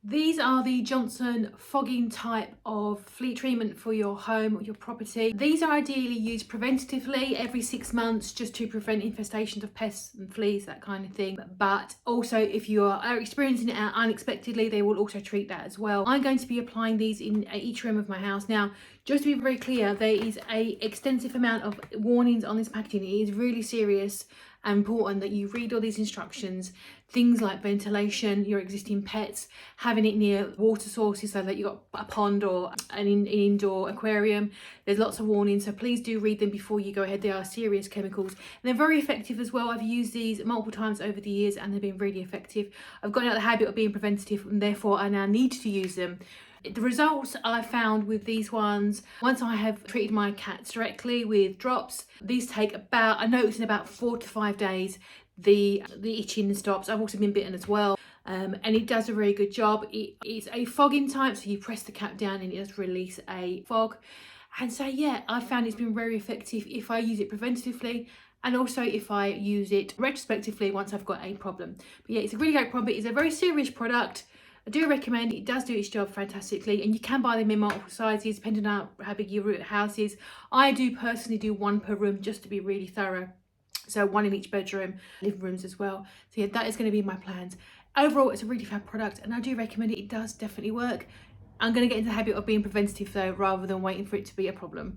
These are the Johnson fogging type of flea treatment for your home or your property. These are ideally used preventatively every 6 months just to prevent infestations of pests and fleas, that kind of thing. But also if you are experiencing it unexpectedly, they will also treat that as well. I'm going to be applying these in each room of my house. Now, just to be very clear, there is a extensive amount of warnings on this packaging. It is really serious and important that you read all these instructions. Things like ventilation, your existing pets, having it near water sources so that you've got a pond or an indoor aquarium. There's lots of warnings, so please do read them before you go ahead. They are serious chemicals. And they're very effective as well. I've used these multiple times over the years and they've been really effective. I've gotten out of the habit of being preventative and therefore I now need to use them. The results I found with these ones, once I have treated my cats directly with drops, these take about, I noticed in about 4 to 5 days, the itching stops. I've also been bitten as well. And it does a very good job. It's a fogging type, so you press the cap down and it does release a fog. And so yeah, I found it's been very effective if I use it preventatively and also if I use it retrospectively once I've got a problem. But yeah, it's a really great product. It's a very serious product. I do recommend it. It does do its job fantastically, and you can buy them in multiple sizes depending on how big your house is. I do personally do one per room just to be really thorough. So one in each bedroom, living rooms as well. So yeah, that is going to be my plans. Overall, it's a really fab product and I do recommend it. It does definitely work. I'm going to get into the habit of being preventative though, rather than waiting for it to be a problem.